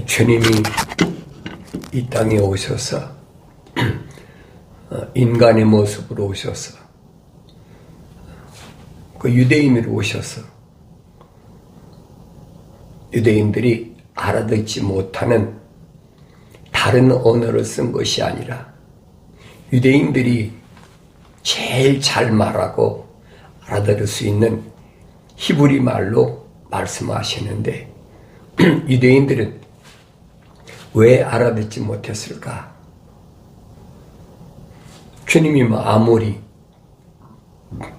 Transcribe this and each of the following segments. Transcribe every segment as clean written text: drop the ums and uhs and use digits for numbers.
주님이 이 땅에 오셔서 인간의 모습으로 오셔서 그 유대인으로 오셔서 유대인들이 알아듣지 못하는 다른 언어를 쓴 것이 아니라 유대인들이 제일 잘 말하고 알아들을 수 있는 히브리 말로 말씀하시는데 유대인들은 왜 알아듣지 못했을까? 주님이 아무리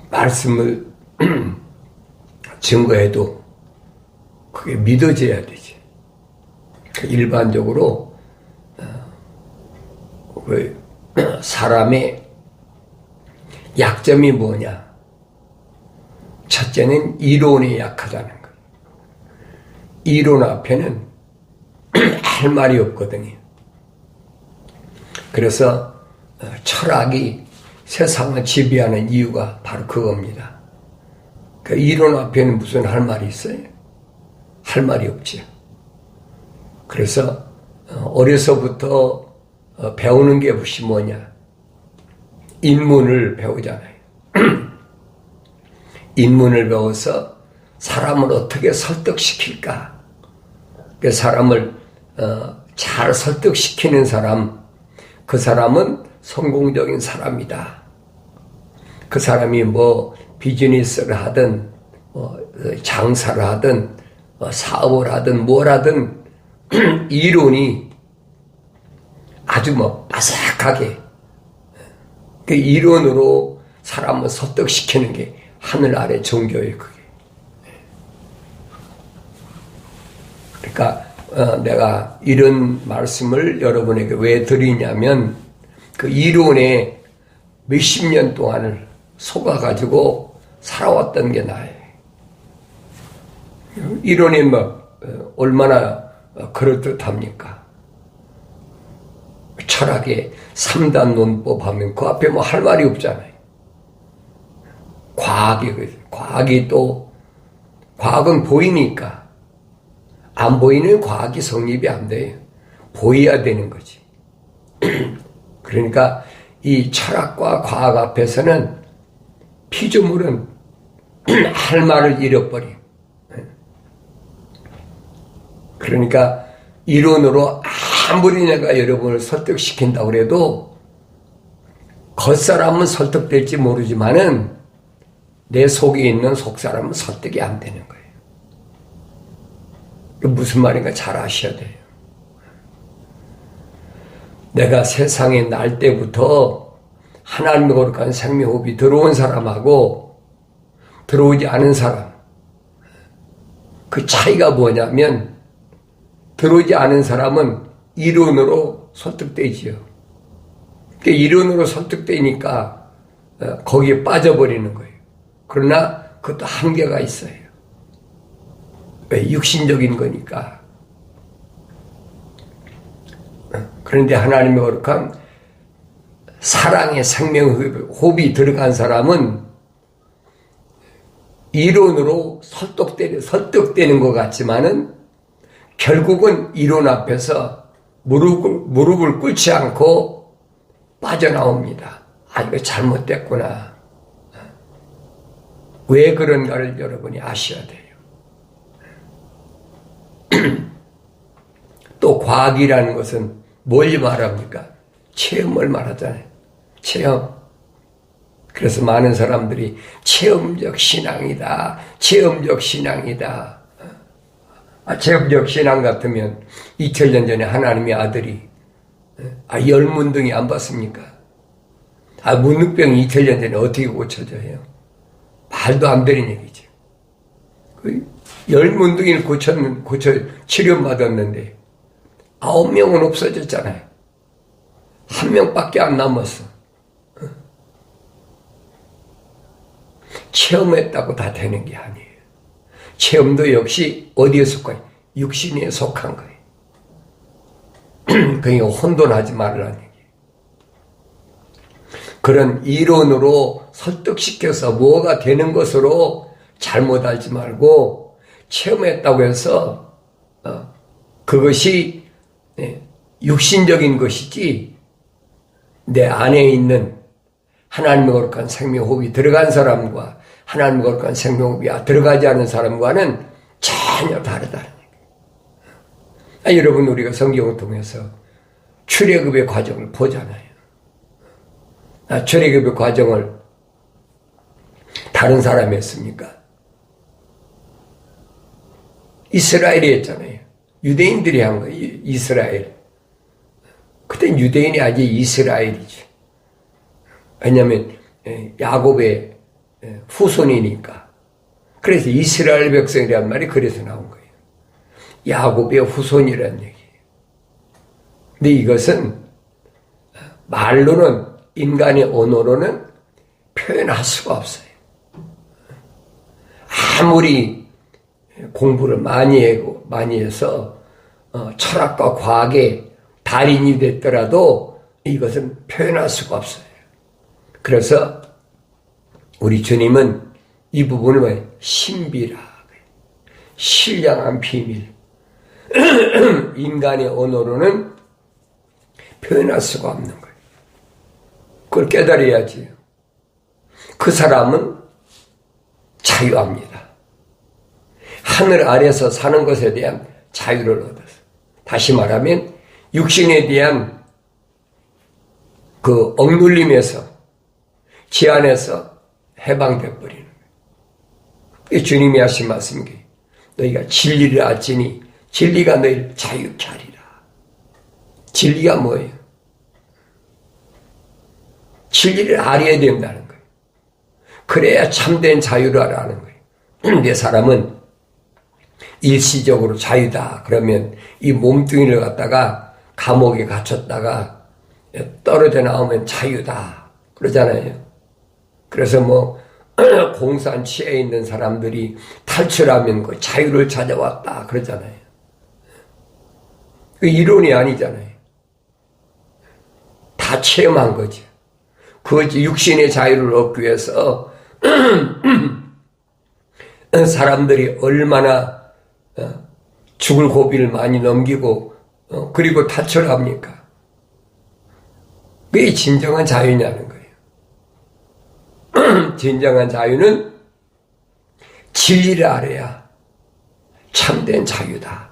말씀을 증거해도 그게 믿어져야 되지. 일반적으로 사람의 약점이 뭐냐? 첫째는 이론에 약하다는 거예요. 이론 앞에는 할 말이 없거든요. 그래서 철학이 세상을 지배하는 이유가 바로 그겁니다. 그 이론 앞에는 무슨 할 말이 있어요? 할 말이 없죠. 그래서 어려서부터 배우는 게 무엇이 뭐냐? 인문을 배우잖아요. 인문을 배워서 사람을 어떻게 설득시킬까? 그 사람을 잘 설득시키는 사람, 그 사람은 성공적인 사람이다. 그 사람이 비즈니스를 하든 장사를 하든 사업을 하든 뭘 하든 이론이 아주 빠삭하게 그 이론으로 사람을 설득시키는 게 하늘 아래 종교예요. 그게. 그러니까 내가 이런 말씀을 여러분에게 왜 드리냐면 그 이론에 몇십 년 동안을 속아가지고 살아왔던 게 나예요. 이론이 얼마나 그럴듯합니까? 철학의 3단 논법 하면 그 앞에 할 말이 없잖아요. 과학이 또 과학은 보이니까 안 보이는 과학이 성립이 안 돼요. 보여야 되는 거지. 그러니까 이 철학과 과학 앞에서는 피조물은 할 말을 잃어버려. 그러니까 이론으로 아무리 내가 여러분을 설득시킨다고 해도 겉사람은 설득될지 모르지만은 내 속에 있는 속사람은 설득이 안 되는 거예요. 무슨 말인가 잘 아셔야 돼요. 내가 세상에 날 때부터 하나님의 거룩한 생명호흡이 들어온 사람하고 들어오지 않은 사람, 그 차이가 뭐냐면 들어오지 않은 사람은 이론으로 설득되지요. 이론으로 설득되니까 거기에 빠져버리는 거예요. 그러나 그것도 한계가 있어요. 왜? 육신적인 거니까. 그런데 하나님의 거룩한 사랑의 생명호흡이 들어간 사람은 이론으로 설득되는 것 같지만은 결국은 이론 앞에서 무릎을 꿇지 않고 빠져나옵니다. 이거 잘못됐구나. 왜 그런가를 여러분이 아셔야 돼요. 또 과학이라는 것은 뭘 말합니까? 체험을 말하잖아요. 체험. 그래서 많은 사람들이 체험적 신앙이다. 체험적 신앙이다. 체험적 신앙 같으면 2000년 전에 하나님의 아들이 열문둥이 안 봤습니까? 문둥병이 2000년 전에 어떻게 고쳐져요? 말도 안 되는 얘기죠. 열문둥이를 고쳐 치료받았는데 9명은 없어졌잖아요. 1명밖에 안 남았어. 체험했다고 다 되는 게 아니에요. 체험도 역시 어디에 속해요? 육신에 속한 거예요. 그러니까 혼돈하지 말라는 얘기예요. 그런 이론으로 설득시켜서 뭐가 되는 것으로 잘못 알지 말고 체험했다고 해서 그것이 육신적인 것이지 내 안에 있는 하나님의 거룩한 생명호흡이 들어간 사람과 하나님의 거룩한 생명호흡이 들어가지 않은 사람과는 전혀 다르다는 얘기예요. 여러분, 우리가 성경을 통해서 출애굽의 과정을 보잖아요. 출애굽의 과정을 다른 사람이 했습니까? 이스라엘이 했잖아요. 유대인들이 한 거예요. 이스라엘. 그땐 유대인이 아직 이스라엘이지. 왜냐하면 야곱의 후손이니까. 그래서 이스라엘 백성이란 말이 그래서 나온 거예요. 야곱의 후손이라는 얘기예요. 근데 이것은 말로는, 인간의 언어로는 표현할 수가 없어요. 아무리 공부를 많이 해서 철학과 과학의 달인이 됐더라도 이것은 표현할 수가 없어요. 그래서 우리 주님은 이 부분을 왜 신비라, 신령한 비밀, 인간의 언어로는 표현할 수가 없는 거예요. 그걸 깨달아야지. 그 사람은 자유합니다. 하늘 아래서 사는 것에 대한 자유를 얻어서. 다시 말하면 육신에 대한 그 억눌림에서, 제한에서 해방돼 버리는 거예요. 주님이 하신 말씀이 너희가 진리를 알지니 진리가 너희를 자유케 하리라. 진리가 뭐예요? 진리를 알아야 된다는 거예요. 그래야 참된 자유를 아는 거예요. 내 사람은 일시적으로 자유다. 그러면 이 몸뚱이를 갖다가 감옥에 갇혔다가 떨어져 나오면 자유다. 그러잖아요. 그래서 공산치에 있는 사람들이 탈출하면 그 자유를 찾아왔다. 그러잖아요. 그 이론이 아니잖아요. 다 체험한 거죠. 그 육신의 자유를 얻기 위해서 사람들이 얼마나 죽을 고비를 많이 넘기고 그리고 탈출합니까? 그게 진정한 자유냐는 거예요. 진정한 자유는 진리를 알아야 참된 자유다.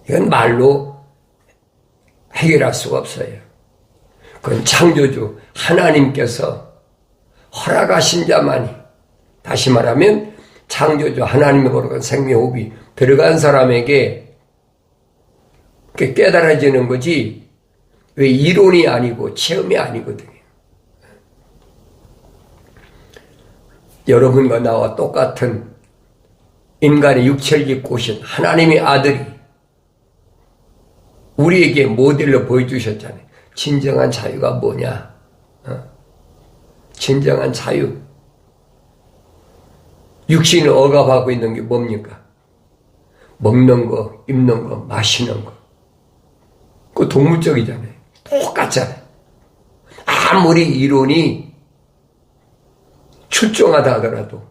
이건 말로 해결할 수가 없어요. 그건 창조주 하나님께서 허락하신 자만이, 다시 말하면 창조주 하나님의 거룩한 생명호흡이 들어간 사람에게 깨달아지는 거지, 왜 이론이 아니고 체험이 아니거든요. 여러분과 나와 똑같은 인간의 육체를 입고 오신 하나님의 아들이 우리에게 모델로 보여주셨잖아요. 진정한 자유가 뭐냐? 진정한 자유. 육신을 억압하고 있는 게 뭡니까? 먹는 거, 입는 거, 마시는 거. 그거 동물적이잖아요. 똑같잖아요. 아무리 이론이 출중하다 하더라도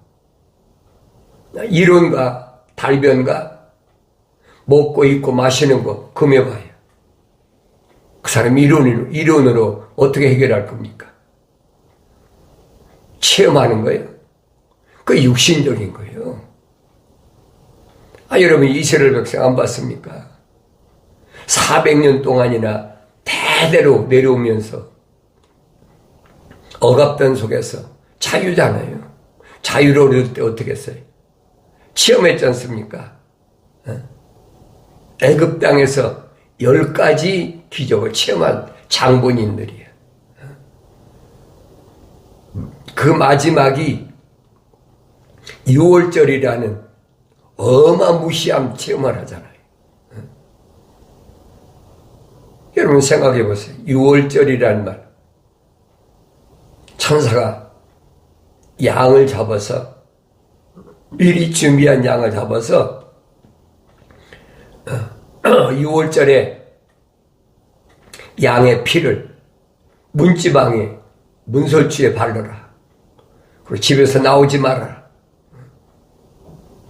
이론과 달변과 먹고 입고 마시는 거 금해봐요. 그 사람이 이론으로 어떻게 해결할 겁니까? 체험하는 거예요. 그 육신적인 거예요. 여러분 이스라엘 백성 안 봤습니까? 400년 동안이나 대대로 내려오면서 억압된 속에서 자유잖아요. 자유를 얻을 때 어떻게 했어요? 체험했지 않습니까? 애굽 땅에서 10가지 기적을 체험한 장본인들이에요. 그 마지막이 6월절이라는 어마무시한 체험을 하잖아요. 여러분 생각해 보세요. 6월절이라는 말. 천사가 양을 잡아서, 미리 준비한 양을 잡아서 6월절에 양의 피를 문지방에, 문설주에 바르라. 그리고 집에서 나오지 말아라.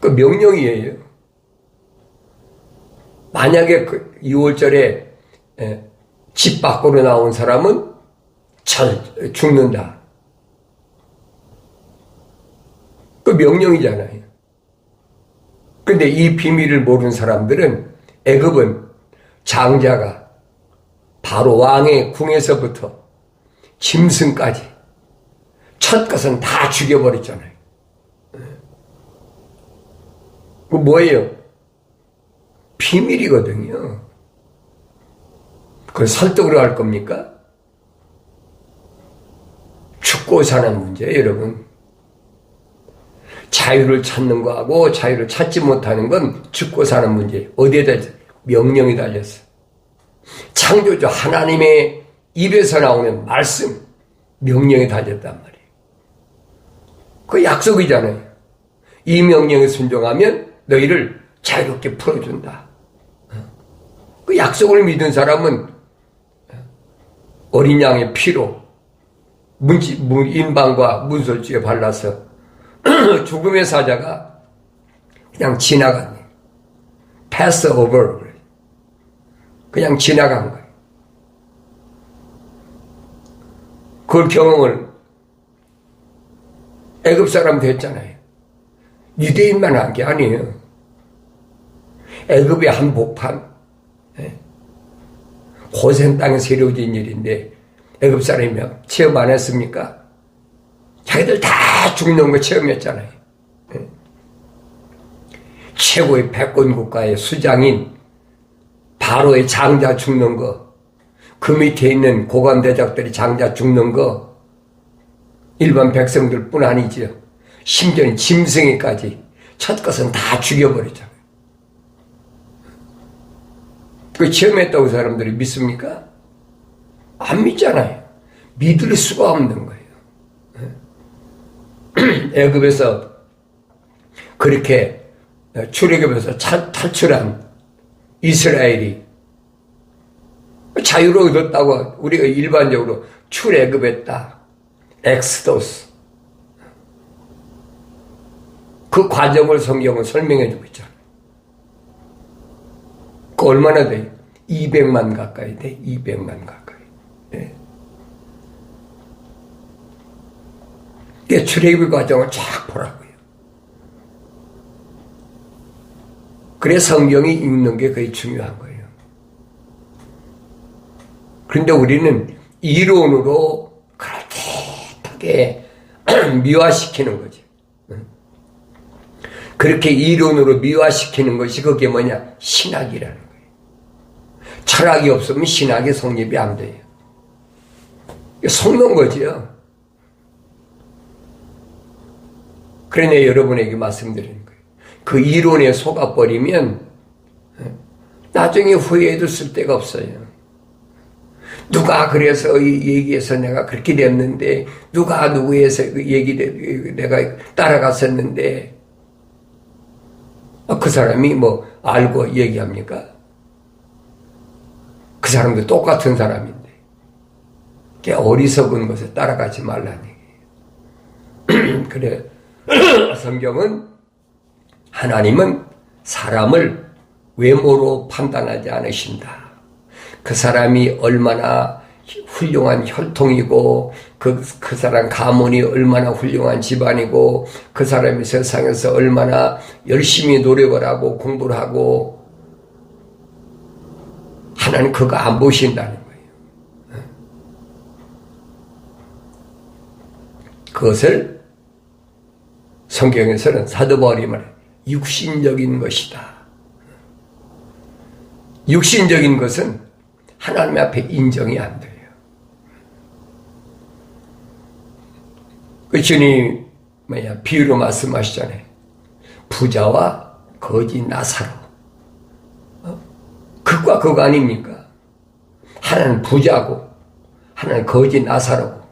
그 명령이에요. 만약에 그 2월절에 집 밖으로 나온 사람은 죽는다. 그 명령이잖아요. 근데 이 비밀을 모르는 사람들은 애굽은 장자가 바로 왕의 궁에서부터 짐승까지 첫 것은 다 죽여버렸잖아요. 그 뭐예요? 비밀이거든요. 그걸 설득으로 할 겁니까? 죽고 사는 문제예요, 여러분. 자유를 찾는 거하고 자유를 찾지 못하는 건 죽고 사는 문제예요. 어디에 달렸어? 명령이 달렸어. 창조주 하나님의 입에서 나오는 말씀, 명령이 달렸단 말이에요. 그 약속이잖아요. 이 명령에 순종하면 너희를 자유롭게 풀어준다. 그 약속을 믿은 사람은 어린 양의 피로 인방과 문설주에 발라서 죽음의 사자가 그냥 지나갔네. pass over. 그냥 지나간 거예요. 그걸 경험을 애굽 사람도 했잖아요. 유대인만 한 게 아니에요. 애굽의 한복판, 고센 땅에 새로워진 일인데 애굽 사람이 체험 안 했습니까? 자기들 다 죽는 거 체험했잖아요. 최고의 패권 국가의 수장인 바로의 장자 죽는 거, 그 밑에 있는 고관 대작들이 장자 죽는 거, 일반 백성들 뿐 아니지요. 심지어 짐승이까지 첫 것은 다 죽여버리잖아요. 그 체험했다고 사람들이 믿습니까? 안 믿잖아요. 믿을 수가 없는 거예요. 애굽에서 그렇게 출애굽에서 탈출한 이스라엘이 자유를 얻었다고 우리가 일반적으로 출애굽했다. 엑스도스. 그 과정을 성경은 설명해 주고 있잖아요. 그 얼마나 돼요? 200만 가까이 돼. 200만 가까이. 네. 이 출애굽 과정을 쫙 보라고요. 그래 성경이 읽는 게 거의 중요한 거예요. 그런데 우리는 이론으로 그렇게 미화시키는 거지. 그렇게 이론으로 미화시키는 것이 그게 뭐냐? 신학이라는 거예요. 철학이 없으면 신학의 성립이 안 돼요. 속는 거지요. 그러니 여러분에게 말씀드리는 거예요. 그 이론에 속아버리면 나중에 후회해도 쓸데가 없어요. 누가 그래서 얘기해서 내가 그렇게 됐는데, 누가 누구에서 내가 따라갔었는데, 그 사람이 뭐 알고 얘기합니까? 그 사람도 똑같은 사람인데 어리석은 것에 따라가지 말라는 얘기예요. 그래 성경은 하나님은 사람을 외모로 판단하지 않으신다. 그 사람이 얼마나 훌륭한 혈통이고 그 사람 가문이 얼마나 훌륭한 집안이고 그 사람이 세상에서 얼마나 열심히 노력을 하고 공부를 하고 하나님 그거 안 보신다는 거예요. 그것을 성경에서는 사도 바울이 말해 육신적인 것이다. 육신적인 것은 하나님 앞에 인정이 안 돼요. 그 주님 비유로 말씀하시잖아요. 부자와 거지 나사로. 극과 극 아닙니까? 하나는 부자고 하나는 거지 나사로고.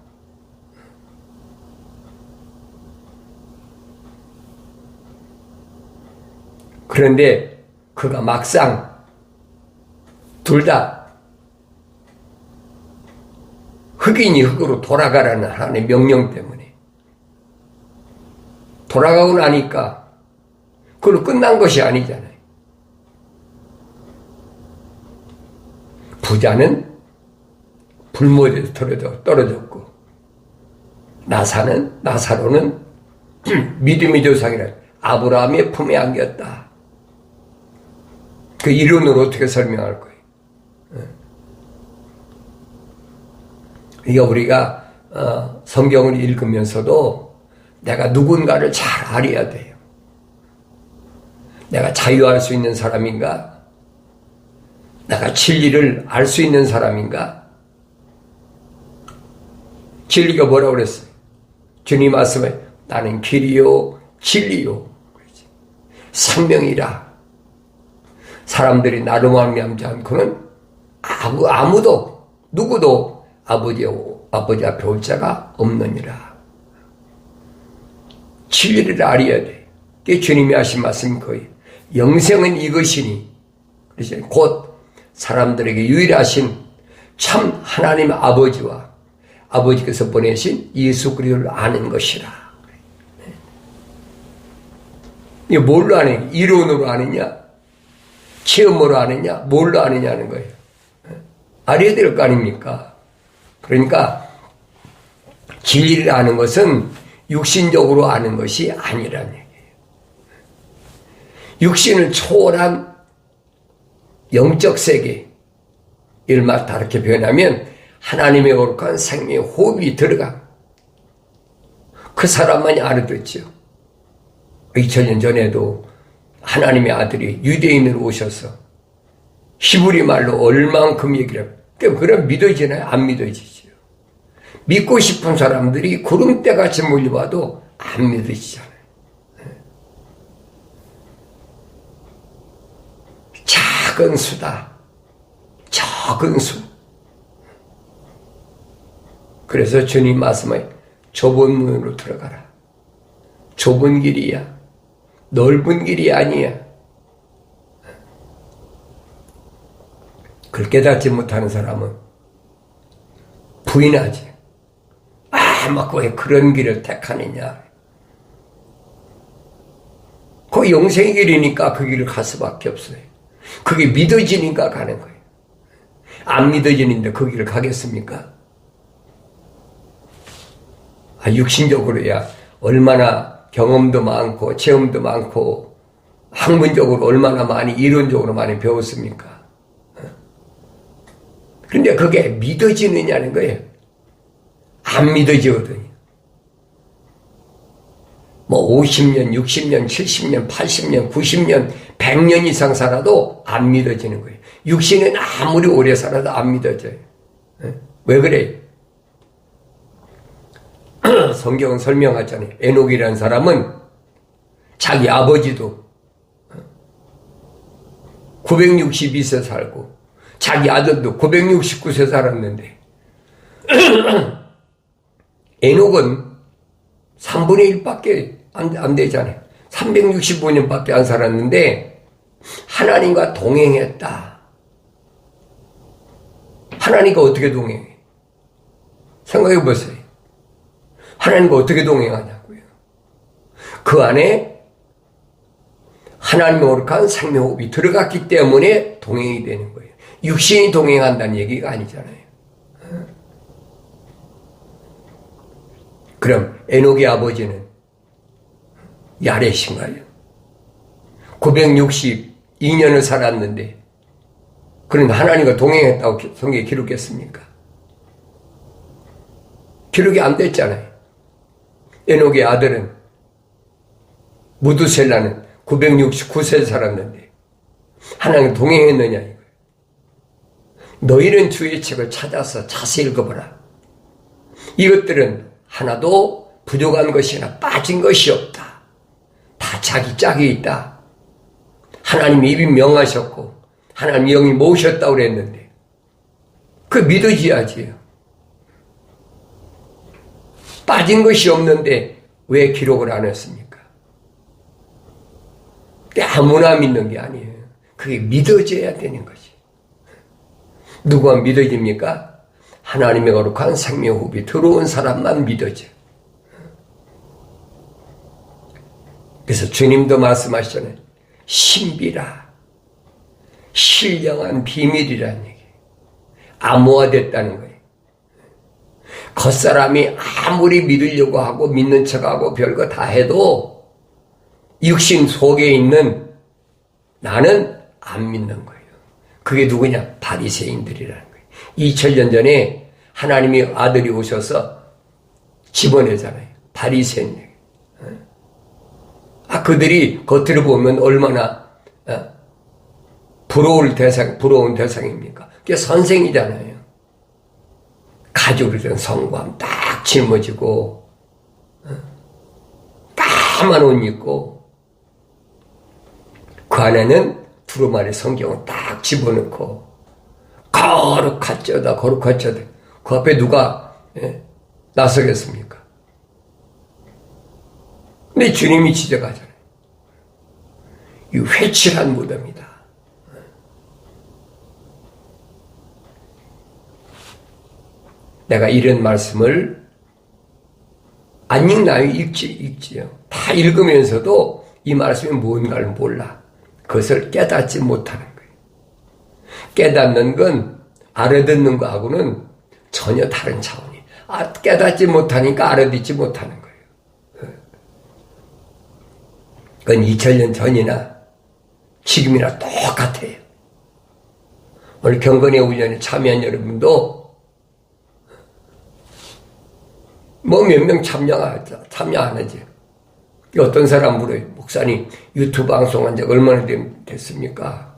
그런데 그가 막상 둘 다 흑인이 흑으로 돌아가라는 하나님의 명령 때문에 돌아가고 나니까 그걸로 끝난 것이 아니잖아요. 부자는 불못에서 떨어졌고 나사로는 믿음의 조상이라 아브라함의 품에 안겼다. 그 이론으로 어떻게 설명할 거예요? 그러니까 우리가 성경을 읽으면서도 내가 누군가를 잘 알아야 돼요. 내가 자유할 수 있는 사람인가? 내가 진리를 알 수 있는 사람인가? 진리가 뭐라고 그랬어요? 주님 말씀에 나는 길이요 진리요 생명이라. 사람들이 나로 말미암지 않고는 아무도 누구도 아버지 앞에 올 자가 없느니라. 진리를 알아야 돼. 그게 주님이 하신 말씀인 거예요. 영생은 이것이니, 곧 사람들에게 유일하신 참 하나님 아버지와 아버지께서 보내신 예수 그리스도를 아는 것이라. 이게 뭘로 아느냐? 이론으로 아느냐? 체험으로 아느냐? 뭘로 아느냐는 거예요. 알아야 될 거 아닙니까? 그러니까 진리를 아는 것은 육신적으로 아는 것이 아니라는 얘기예요. 육신을 초월한 영적 세계, 일마 다르게 표현하면 하나님의 거룩한 생명의 호흡이 들어가. 그 사람만이 알아듣죠. 2000년 전에도 하나님의 아들이 유대인으로 오셔서 히브리 말로 얼만큼 얘기를 해요. 그럼 믿어지나요? 안 믿어지죠. 믿고 싶은 사람들이 구름대같이 몰려와도 안 믿어지잖아요. 작은 수다. 적은 수. 그래서 주님 말씀에 좁은 문으로 들어가라. 좁은 길이야. 넓은 길이 아니야. 그걸 깨닫지 못하는 사람은 부인하지. 막 왜 그런 길을 택하느냐. 그 영생의 길이니까 그 길을 갈 수밖에 없어요. 그게 믿어지니까 가는 거예요. 안 믿어지는데 그 길을 가겠습니까? 육신적으로야 얼마나 경험도 많고 체험도 많고 학문적으로 얼마나 많이 이론적으로 많이 배웠습니까? 그런데 그게 믿어지느냐는 거예요. 안 믿어지거든요. 뭐 50년, 60년, 70년, 80년, 90년, 100년 이상 살아도 안 믿어지는 거예요. 육신은 아무리 오래 살아도 안 믿어져요. 왜 그래요? 성경은 설명하잖아요. 에녹이라는 사람은 자기 아버지도 962세 살고 자기 아들도 969세 살았는데 에녹은 3분의 1밖에 안 되잖아요. 365년밖에 안 살았는데 하나님과 동행했다. 하나님과 어떻게 동행해? 생각해 보세요. 하나님과 어떻게 동행하냐고요. 그 안에 하나님의 거룩한 생명호흡이 들어갔기 때문에 동행이 되는 거예요. 육신이 동행한다는 얘기가 아니잖아요. 그럼 에녹의 아버지는 야렛인가요? 962년을 살았는데 그런데 하나님과 동행했다고 성경에 기록했습니까? 기록이 안 됐잖아요. 에녹의 아들은 무두셀라는 969세 살았는데 하나님과 동행했느냐 이거예요. 너희는 주의 책을 찾아서 자세히 읽어보라. 이것들은 하나도 부족한 것이나 빠진 것이 없다. 다 자기 짝이 있다. 하나님이 입이 명하셨고 하나님 영이 모으셨다고 그랬는데 그 믿어지야지요. 빠진 것이 없는데 왜 기록을 안 했습니까? 아무나 믿는 게 아니에요. 그게 믿어져야 되는 거지. 누가 믿어집니까? 하나님의 거룩한 생명호흡이 들어온 사람만 믿어져. 그래서 주님도 말씀하시잖아요. 신비라, 신령한 비밀이라는 얘기. 암호화됐다는 거예요. 겉사람이 아무리 믿으려고 하고 믿는 척하고 별거 다 해도 육신 속에 있는 나는 안 믿는 거예요. 그게 누구냐? 바리새인들이라는 거예요. 2000년 전에 하나님의 아들이 오셔서 집어내잖아요. 바리새인들. 그들이 겉으로 보면 얼마나 부러운 대상입니까? 그게 선생이잖아요. 가죽을 든 성관 딱 짊어지고 까만 옷 입고 그 안에는 두루마리 성경을 딱 집어넣고 거룩하쩌다 그 앞에 누가 나서겠습니까? 근데 주님이 지적하잖아요. 이 회칠한 무덤이다. 내가 이런 말씀을 안 읽나요? 읽지요. 다 읽으면서도 이 말씀이 뭔가를 몰라. 그것을 깨닫지 못하는 거예요. 깨닫는 건 알아듣는 거하고는 전혀 다른 차원이에요. 깨닫지 못하니까 알아듣지 못하는 거예요. 그건 2000년 전이나 지금이나 똑같아요. 오늘 경건의 훈련에 참여한 여러분도 몇 명 참여 안 하지. 어떤 사람 물어요. 목사님 유튜브 방송한 지 얼마나 됐습니까?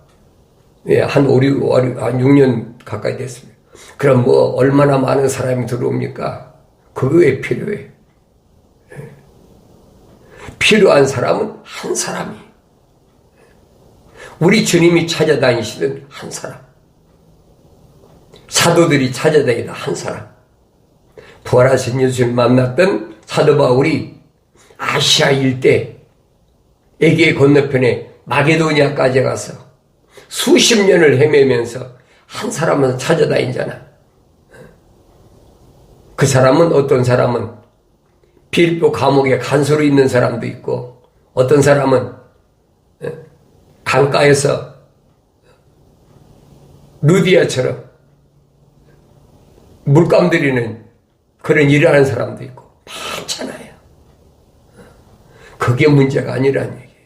예, 한 6년 가까이 됐습니다. 그럼 얼마나 많은 사람이 들어옵니까? 그거 왜 필요해? 예. 필요한 사람은 한 사람이. 우리 주님이 찾아다니시던 한 사람. 사도들이 찾아다니다 한 사람. 부활하신 예수를 만났던 사도 바울이 아시아 일대 에게 건너편에 마게도니아까지 가서 수십 년을 헤매면서 한 사람은 찾아다니잖아. 그 사람은 어떤 사람은 빌립보 감옥에 간소로 있는 사람도 있고 어떤 사람은 강가에서 루디아처럼 물감 들이는 그런 일을 하는 사람도 있고 많잖아요. 그게 문제가 아니라는 얘기예요.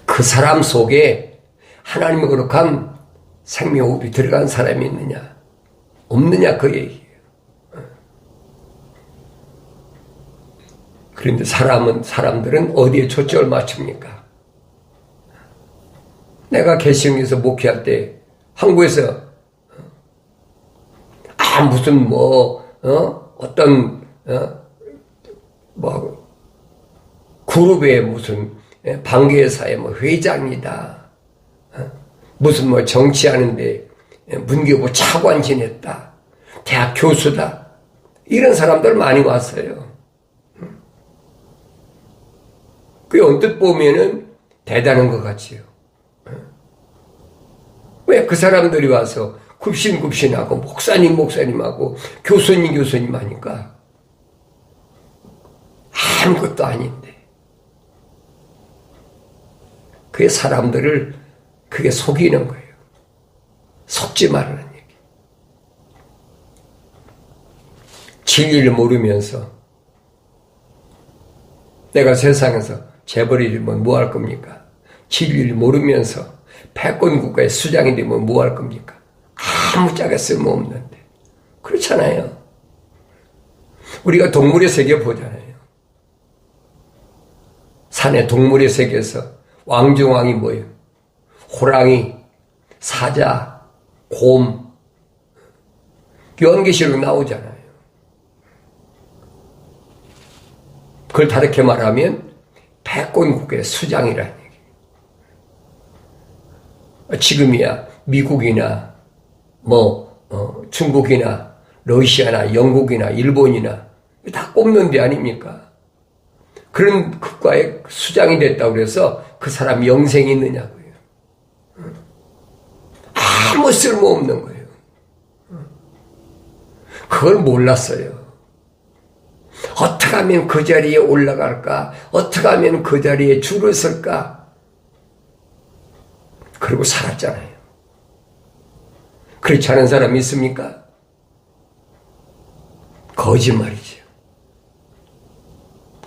그 사람 속에 하나님의 거룩한 생명호흡이 들어간 사람이 있느냐 없느냐 그 얘기예요. 그런데 사람들은 어디에 초점을 맞춥니까? 내가 개신교에서 목회할 때 한국에서 무슨 그룹의 무슨 방계사의 회장이다. 무슨 정치하는데 문교부 차관 지냈다. 대학 교수다. 이런 사람들 많이 왔어요. 그 언뜻 보면은 대단한 것 같지요. 왜 그 사람들이 와서 굽신굽신하고 목사님하고 교수님 하니까 아무것도 아닌데 그게 사람들을 그게 속이는 거예요. 속지 말라는 얘기. 진리를 모르면서 내가 세상에서 재벌이면 뭐 할 겁니까? 진리를 모르면서 패권 국가의 수장이 되면 뭐 할 겁니까? 아무짝에 쓸모없는데. 그렇잖아요. 우리가 동물의 세계 보잖아요. 산의 동물의 세계에서 왕중왕이 뭐예요? 호랑이, 사자, 곰, 요한계시록 나오잖아요. 그걸 다르게 말하면 패권국의 수장이라는 얘기예요. 지금이야 미국이나 중국이나 러시아나 영국이나 일본이나 다 꼽는 데 아닙니까? 그런 국가의 수장이 됐다고 그래서 그 사람이 영생이 있느냐고요. 아무 쓸모없는 거예요. 그걸 몰랐어요. 어떻게 하면 그 자리에 올라갈까? 어떻게 하면 그 자리에 줄을 설까? 그리고 살았잖아요. 그렇지 않은 사람이 있습니까? 거짓말이죠.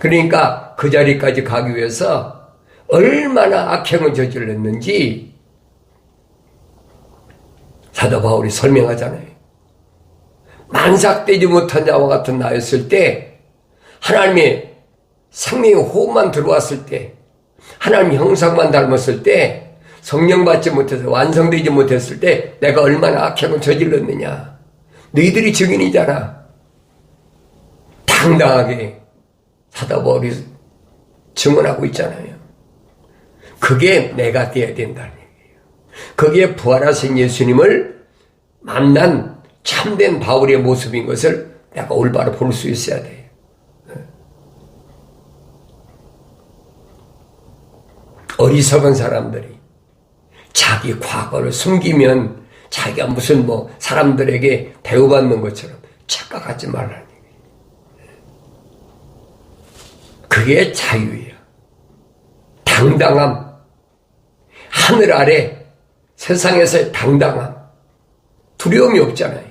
그러니까 그 자리까지 가기 위해서 얼마나 악행을 저질렀는지 사도 바울이 설명하잖아요. 만삭되지 못한 자와 같은 나였을 때, 하나님의 생명의 호흡만 들어왔을 때, 하나님 형상만 닮았을 때, 성령 받지 못해서 완성되지 못했을 때 내가 얼마나 악행을 저질렀느냐. 너희들이 증인이잖아. 당당하게 사도 바울이 증언하고 있잖아요. 그게 내가 돼야 된다는 얘기예요. 그게 부활하신 예수님을 만난 참된 바울의 모습인 것을 내가 올바로 볼 수 있어야 돼요. 어리석은 사람들이 자기 과거를 숨기면 자기가 무슨 사람들에게 대우받는 것처럼 착각하지 말라는 얘기예요. 그게 자유예요. 당당함. 하늘 아래 세상에서의 당당함. 두려움이 없잖아요.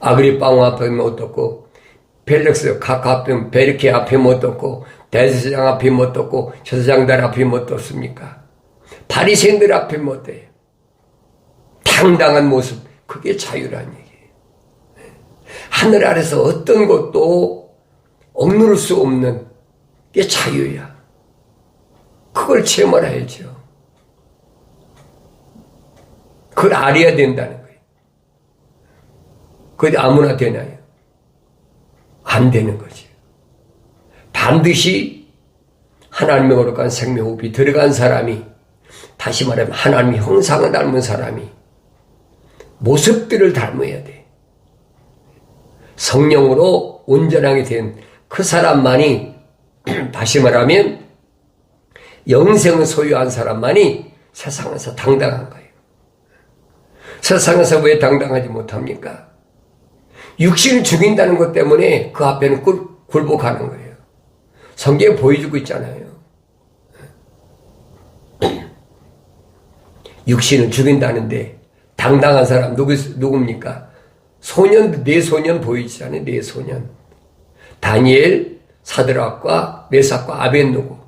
아그리파 왕 앞에는 어떻고, 펠렉스 각 앞에, 베르케 앞에 어떻고, 대제사장 앞에 어떻고, 제사장들 앞에 어떻습니까? 바리새인들 앞에 어때요? 당당한 모습, 그게 자유라는 얘기예요. 하늘 아래서 어떤 것도 억누를 수 없는 게 자유야. 그걸 체험을 해야죠. 그걸 알아야 된다는 거예요. 그게 아무나 되나요? 안 되는 거지. 반드시 하나님의 거룩한 생명호흡이 들어간 사람이, 다시 말하면 하나님의 형상을 닮은 사람이 모습들을 닮아야 돼. 성령으로 온전하게 된 그 사람만이, 다시 말하면 영생을 소유한 사람만이 세상에서 당당한 거예요. 세상에서 왜 당당하지 못합니까? 육신을 죽인다는 것 때문에 그 앞에는 굴복하는 거예요. 성경에 보여주고 있잖아요. 육신을 죽인다는데 당당한 사람 누굽니까? 소년, 네 소년 보이잖아요. 네 소년. 다니엘, 사드락과 메삭과 아벳느고.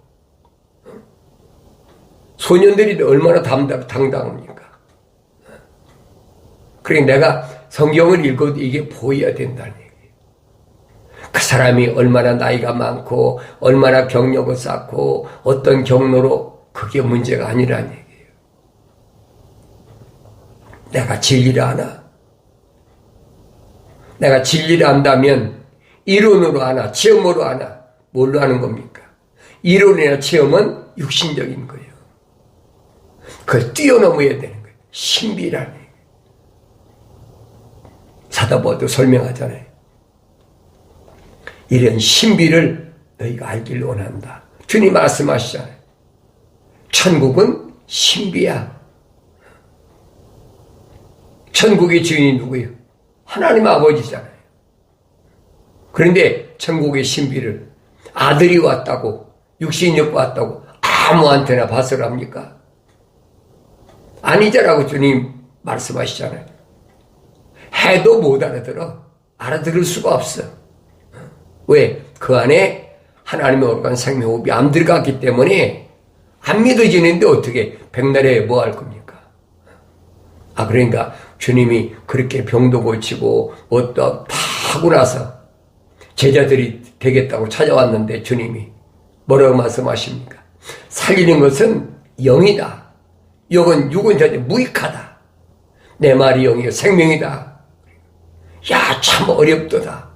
소년들이 얼마나 당당합니까? 그러니까 내가 성경을 읽어도 이게 보여야 된다는 얘기예요. 그 사람이 얼마나 나이가 많고 얼마나 경력을 쌓고 어떤 경로로, 그게 문제가 아니라는 얘기예요. 내가 진리를 아나? 내가 진리를 안다면 이론으로 아나? 체험으로 아나? 뭘로 아는 겁니까? 이론이나 체험은 육신적인 거예요. 그걸 뛰어넘어야 되는 거예요. 신비라는 얘기예요. 사도 바울도 설명하잖아요. 이런 신비를 너희가 알기를 원한다. 주님 말씀하시잖아요. 천국은 신비야. 천국의 주인이 누구예요? 하나님 아버지잖아요. 그런데 천국의 신비를 아들이 왔다고, 육신이 왔다고 아무한테나 받으랍니까? 아니자라고 주님 말씀하시잖아요. 해도 못 알아들을 수가 없어. 왜? 그 안에 하나님의 거룩한 생명호흡이 안 들어갔기 때문에 안 믿어지는데 어떻게 백날에 뭐 할 겁니까? 그러니까 주님이 그렇게 병도 고치고 다 하고 나서 제자들이 되겠다고 찾아왔는데 주님이 뭐라고 말씀하십니까? 살리는 것은 영이다. 육은 전혀 무익하다. 내 말이 영이요 생명이다. 야, 참 어렵도다.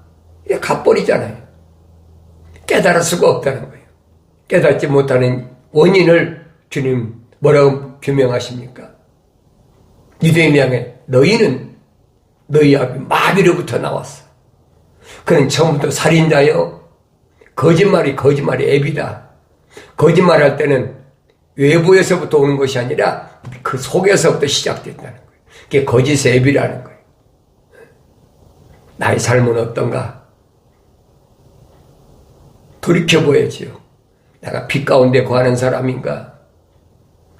이게 갓벌이잖아요. 깨달을 수가 없다는 거예요. 깨닫지 못하는 원인을 주님 뭐라고 규명하십니까? 유대인을 향해 너희는 너희 아비 마귀로부터 나왔어. 그는 처음부터 살인자요. 거짓말이 앱이다. 거짓말할 때는 외부에서부터 오는 것이 아니라 그 속에서부터 시작된다는 거예요. 그게 거짓의 앱이라는 거예요. 나의 삶은 어떤가? 돌이켜보야지요. 내가 빛 가운데 거하는 사람인가?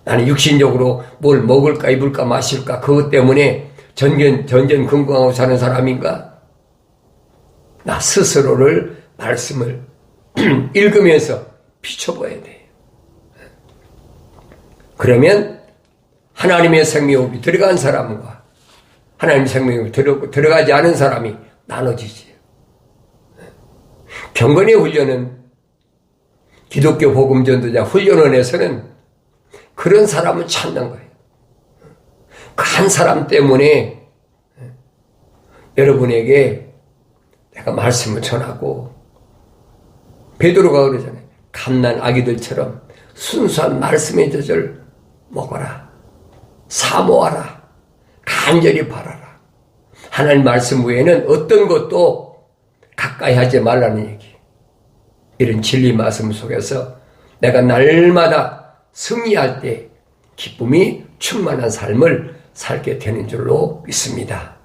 나는 육신적으로 뭘 먹을까 입을까 마실까 그것 때문에 전전 건강하고 사는 사람인가? 나 스스로를 말씀을 읽으면서 비춰봐야 돼요. 그러면 하나님의 생명이 들어간 사람과 하나님의 생명이 들어가지 않은 사람이 나눠지지. 경건의 훈련은 기독교 복음 전도자 훈련원에서는 그런 사람을 찾는 거예요. 그 한 사람 때문에 여러분에게 내가 말씀을 전하고 베드로가 그러잖아요. 갓난 아기들처럼 순수한 말씀의 젖을 먹어라. 사모하라. 간절히 바라라. 하나님 말씀 외에는 어떤 것도 가까이 하지 말라는 얘기. 이런 진리 말씀 속에서 내가 날마다 승리할 때 기쁨이 충만한 삶을 살게 되는 줄로 믿습니다.